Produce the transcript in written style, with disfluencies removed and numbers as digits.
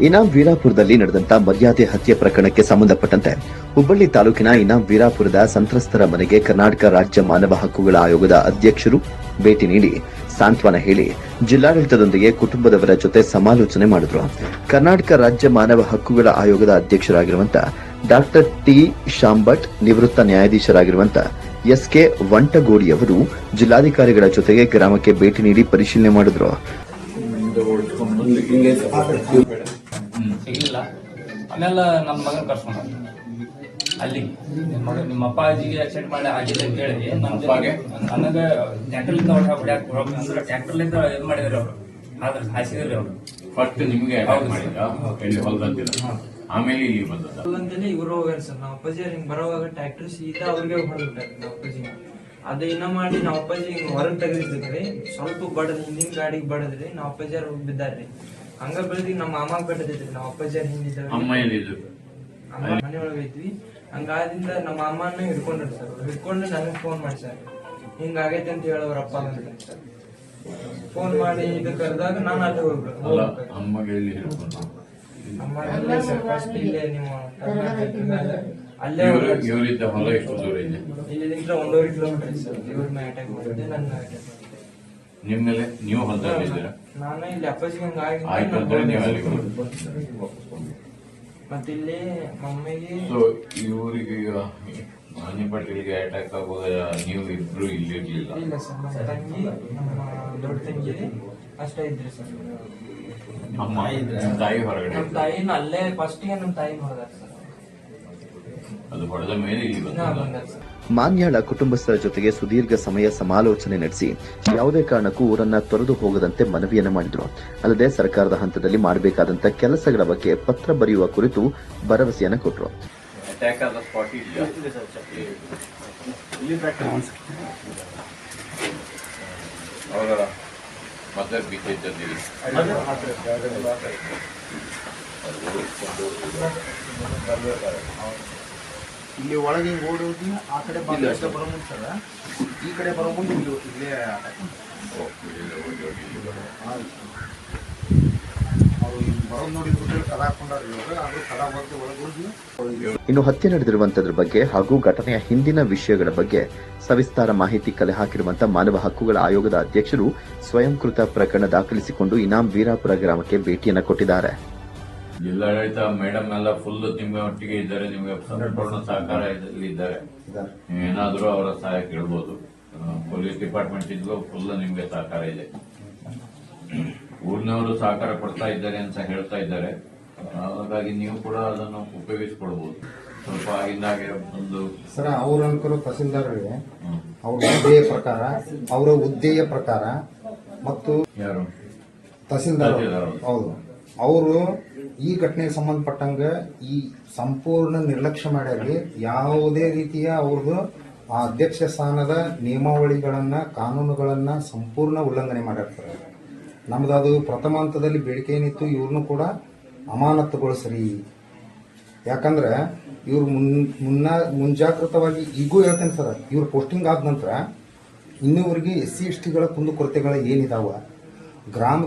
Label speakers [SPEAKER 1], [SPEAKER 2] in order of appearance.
[SPEAKER 1] ಇನಾಂ ವೀರಾಪುರದಲ್ಲಿ ನಡೆದಂತ ಮರ್ಯಾದೆ ಹತ್ಯೆ ಪ್ರಕರಣಕ್ಕೆ ಸಂಬಂಧಪಟ್ಟಂತೆ ಹುಬ್ಬಳ್ಳಿ ತಾಲೂಕಿನ ಇನಾಂ ವೀರಾಪುರದ ಸಂತ್ರಸ್ತರ ಮನೆಗೆ ಕರ್ನಾಟಕ ರಾಜ್ಯ ಮಾನವ ಹಕ್ಕುಗಳ ಆಯೋಗದ ಅಧ್ಯಕ್ಷರು ಭೇಟಿ ನೀಡಿ ಸಾಂತ್ವನ ಹೇಳಿ ಜಿಲ್ಲಾಡಳಿತದೊಂದಿಗೆ ಕುಟುಂಬದವರ ಜೊತೆ ಸಮಾಲೋಚನೆ ಮಾಡಿದ್ರು. ಕರ್ನಾಟಕ ರಾಜ್ಯ ಮಾನವ ಹಕ್ಕುಗಳ ಆಯೋಗದ ಅಧ್ಯಕ್ಷರಾಗಿರುವಂತಹ ಡಾಕ್ಟರ್ ಟಿ ಶಾಂಭಟ್, ನಿವೃತ್ತ ನ್ಯಾಯಾಧೀಶರಾಗಿರುವಂತಹ ಎಸ್ಕೆ ವಂಟಗೋಡಿ ಅವರು ಜಿಲ್ಲಾಧಿಕಾರಿಗಳ ಜೊತೆಗೆ ಗ್ರಾಮಕ್ಕೆ ಭೇಟಿ ನೀಡಿ ಪರಿಶೀಲನೆ ಮಾಡಿದ್ರು.
[SPEAKER 2] ಸಿಗಲಿಲ್ಲ. ಆಮೇಲೆ ನಮ್ಮ ಮಗನ ಕರ್ಸ್ಕೊಂಡ ಅಲ್ಲಿ ನಿಮ್ಮ ಅಪ್ಪಾಜಿಗೆ ಆಕ್ಸಿಡೆಂಟ್ ಮಾಡಿ ಆಗಿಲ್ಲ ಅಂತ ಹೇಳಿ ನನಗೆ ಟ್ಯಾಕ್ಟರ್ಲಿಂದ ಹೊಡ್ಯಾಕ್ರೆ ಟ್ಯಾಕ್ಟರ್ಲಿಂದ ಇದು ಮಾಡಿದ್ರು ಅವರು, ಆದ್ರೆ ಹಾಸಿದ್ರಿ ಅವರು.
[SPEAKER 3] ಫಸ್ಟ್ ನಿಮ್ಗೆ ಆಮೇಲೆ ಇಲ್ಲಿ
[SPEAKER 4] ಬಂದಂತೇಳಿ ಇವರು ಹೋಗ್ಯಾರ ಸರ್. ನಮ್ಮ ಅಪ್ಪಾಜಿ ಹಿಂಗ್ ಬರೋವಾಗ ಟ್ಯಾಕ್ಟರ್ ಸೀದಾ ಅವ್ರಿಗೆ ಹೊಡೆದ್ಬಿಟ್ಟಾರೆ ನಮ್ಮ ಅಪ್ಪಾಜಿ. ಅದು ಇನ್ನ ಮಾಡಿ ನಮ್ಮ ಅಪ್ಪಾಜಿ ಹಿಂಗ್ ಹೊರಗೆ ತೆಗೆದಿದ್ರಿ, ಸ್ವಲ್ಪ ಬಡದ್ ಹಿಂದಿನ ಗಾಡಿಗೆ ಬಡದ್ರಿ ನಮ್ಮ ಅಪ್ಪಾಜಿ ಬಿದ್ದಾರ್ರಿ. ಹಂಗ ಬೆಳೆದಿ ನಮ್ಮ ಮಾಮಾಗ ಬೆಟ್ಟದೈತ್ರಿ. ನಮ್ಮ ಅಪ್ಪಾಜಿ ಹಿಂದಿದ್ದ ಮನೆ ಒಳಗೆ ಐತ್ವಿ. ಹಂಗಾದಿಂದ ನಮ್ಮ ಅಮ್ಮನ ಹಿಡ್ಕೊಂಡ್ರಿ ಸರ್. ಹಿಡ್ಕೊಂಡು ನನಗೆ ಫೋನ್ ಮಾಡಿ ಸರ್, ಹಿಂಗಾಗೈತೆ ಅಂತ ಹೇಳೋರ ಅಪ್ಪ ಬಂದ್ರಿ ಸರ್. ಫೋನ್ ಮಾಡಿ ಇದು ಕರೆದಾಗ ನಾನು ಅಲ್ಲಿ ಹೋಗ್ಬೇಕು. ಅಮ್ಮ ಅಲ್ಲೇ ಸರ್, ಫಸ್ಟ್ ಇಲ್ಲೇ ನೀವು ಅಲ್ಲೇ
[SPEAKER 3] ಇವರಿದ್ದ ಹೊಲ ಎಷ್ಟು ದೂರ ಇದೆ?
[SPEAKER 4] ಇಲ್ಲಿಂದ 1.5 ಕಿಲೋಮೀಟರ್ ಸರ್. ಇವ್ರ ಮೇಲೆ ಅಟ್ಯಾಕ್ ಮಾಡಿದ್ದೆ, ನನ್ನ ಅಟ್ಯಾಕ್ ಮಾಡಿದ್ದೆ.
[SPEAKER 3] ನಿಮ್ಮೇಲೆ ನೀವು ಹೊಲದಲ್ಲಿದ್ದೀರಾ?
[SPEAKER 4] ನಾನು ಇಲ್ಲಿ ಅಪ್ಪಾಜಿ ಹಂಗಾಗಿ ಮತ್ತೆ ಇಲ್ಲಿ ಮಮ್ಮಿಗೆ
[SPEAKER 3] ಇವರಿಗೆ ಮನೆ ಪಟ್ಟಿಗೆ ಅಟ್ಯಾಕ್ ಆಗೋದ ನೀವು ಇಬ್ರು ಇಲ್ಲಿ ಇರ್ಲಿಲ್ಲ?
[SPEAKER 4] ಇಲ್ಲ ಸರ್, ನಮ್ಮ ತಂಗಿ ನಮ್ಮ ದೊಡ್ಡ ತಂಗಿ ಅಷ್ಟೇ ಇದ್ರಿ ಸರ್.
[SPEAKER 3] ಅಮ್ಮ ತಾಯಿ ಹೊರಗಡೆ?
[SPEAKER 4] ನಮ್ಮ ತಾಯಿನ ಅಲ್ಲೇ ಫಸ್ಟಿಗೆ ನಮ್ಮ ತಾಯಿ ಹೊಡೆದಾರ ಸರ್.
[SPEAKER 3] ಅದು ಹೊಡೆದ ಮೇಲೆ ಇಲ್ಲಿ ಬಂದಾರ ಸರ್.
[SPEAKER 1] ಮಾನ್ಯಾಳ ಕುಟುಂಬಸ್ಥರ ಜೊತೆಗೆ ಸುದೀರ್ಘ ಸಮಯ ಸಮಾಲೋಚನೆ ನಡೆಸಿ ಯಾವುದೇ ಕಾರಣಕ್ಕೂ ಊರನ್ನ ತೊರೆದು ಹೋಗದಂತೆ ಮನವಿಯನ್ನು ಮಾಡಿದ್ರು. ಅಲ್ಲದೆ ಸರ್ಕಾರದ ಹಂತದಲ್ಲಿ ಮಾಡಬೇಕಾದಂತ ಕೆಲಸಗಳ ಬಗ್ಗೆ ಪತ್ರ ಬರೆಯುವ ಕುರಿತು ಭರವಸೆಯನ್ನು ಕೊಟ್ಟರು.
[SPEAKER 5] ಇಲ್ಲಿ ಒಳಗೆ ಓಡೋಗಿ ಆ ಕಡೆ ಬರೋ ಮುಂದೆ ಸರ್, ಈ ಕಡೆ ಬರೋ ಮುಂದೆ ಇಲ್ಲೇ
[SPEAKER 1] ಇನ್ನು ಹತ್ಯೆ ನಡೆದಿರುವಂತದ್ರ ಬಗ್ಗೆ ಹಾಗೂ ಘಟನೆಯ ಹಿಂದಿನ ವಿಷಯಗಳ ಬಗ್ಗೆ ಸವಿಸ್ತಾರ ಮಾಹಿತಿ ಕಲೆ ಹಾಕಿರುವಂತಹ ಮಾನವ ಹಕ್ಕುಗಳ ಆಯೋಗದ ಅಧ್ಯಕ್ಷರು ಸ್ವಯಂಕೃತ ಪ್ರಕರಣ ದಾಖಲಿಸಿಕೊಂಡು ಇನಾಂ ವೀರಾಪುರ ಗ್ರಾಮಕ್ಕೆ ಭೇಟಿಯನ್ನು ಕೊಟ್ಟಿದ್ದಾರೆ.
[SPEAKER 3] ಜಿಲ್ಲಾಡಳಿತ ಮೇಡಮ್ ಎಲ್ಲ ಫುಲ್ ನಿಮ್ಗೆ ಒಟ್ಟಿಗೆ ಇದ್ದಾರೆ, ನಿಮ್ಗೆ ಸಂಪೂರ್ಣ ಸಹಕಾರ ಇದ್ದಾರೆ. ಏನಾದ್ರೂ ಅವರ ಸಹಾಯ ಕೇಳಬಹುದು. ಪೊಲೀಸ್ ಡಿಪಾರ್ಟ್ಮೆಂಟ್ ಇದ್ರೂ ಫುಲ್ ನಿಮ್ಗೆ ಸಹಕಾರ ಇದೆ. ಊರಿನವರು ಸಹಕಾರ ಕೊಡ್ತಾ ಇದ್ದಾರೆ ಅಂತ ಹೇಳ್ತಾ ಇದ್ದಾರೆ. ಹಾಗಾಗಿ ನೀವು ಕೂಡ ಅದನ್ನು ಉಪಯೋಗಿಸಿಕೊಳ್ಬಹುದು. ಸ್ವಲ್ಪ ಆಗಿಂದಾಗೆ ಒಂದು
[SPEAKER 5] ಸರ್, ಅವ್ರ ಅನ್ಕರು ತಹಸೀಲ್ದಾರ್ಗೆ ಅವ್ರ ಹುದ್ದೆಯ ಪ್ರಕಾರ, ಅವರ ಹುದ್ದೆಯ ಪ್ರಕಾರ ಮತ್ತು
[SPEAKER 3] ಯಾರು
[SPEAKER 5] ತಹಸೀಲ್ದಾರ್ ಹೌದು, ಅವರು ಈ ಘಟನೆಗೆ ಸಂಬಂಧಪಟ್ಟಂಗ ಈ ಸಂಪೂರ್ಣ ನಿರ್ಲಕ್ಷ್ಯ ಮಾಡ್ಯಾರಿ. ಯಾವುದೇ ರೀತಿಯ ಅವ್ರದ್ದು ಆ ಅಧ್ಯಕ್ಷ ಸ್ಥಾನದ ನಿಯಮಾವಳಿಗಳನ್ನ, ಕಾನೂನುಗಳನ್ನ ಸಂಪೂರ್ಣ ಉಲ್ಲಂಘನೆ ಮಾಡಿರ್ತಾರೆ. ನಮ್ದು ಅದು ಪ್ರಥಮ ಹಂತದಲ್ಲಿ ಬೇಡಿಕೆ ಏನಿತ್ತು, ಇವ್ರನ್ನು ಕೂಡ ಅಮಾನತುಗೊಳಿಸ್ರಿ. ಯಾಕಂದ್ರೆ ಇವ್ರು ಮುಂಜಾಗ್ರತವಾಗಿ ಈಗೂ ಹೇಳ್ತೇನೆ ಸರ್, ಇವ್ರ ಪೋಸ್ಟಿಂಗ್ ಆದ ನಂತರ ಇನ್ನೂವರೆಗೆ SC ST ಗಳ ಕುಂದುಕೊರತೆಗಳ ಏನಿದಾವ ಗ್ರಾಮದ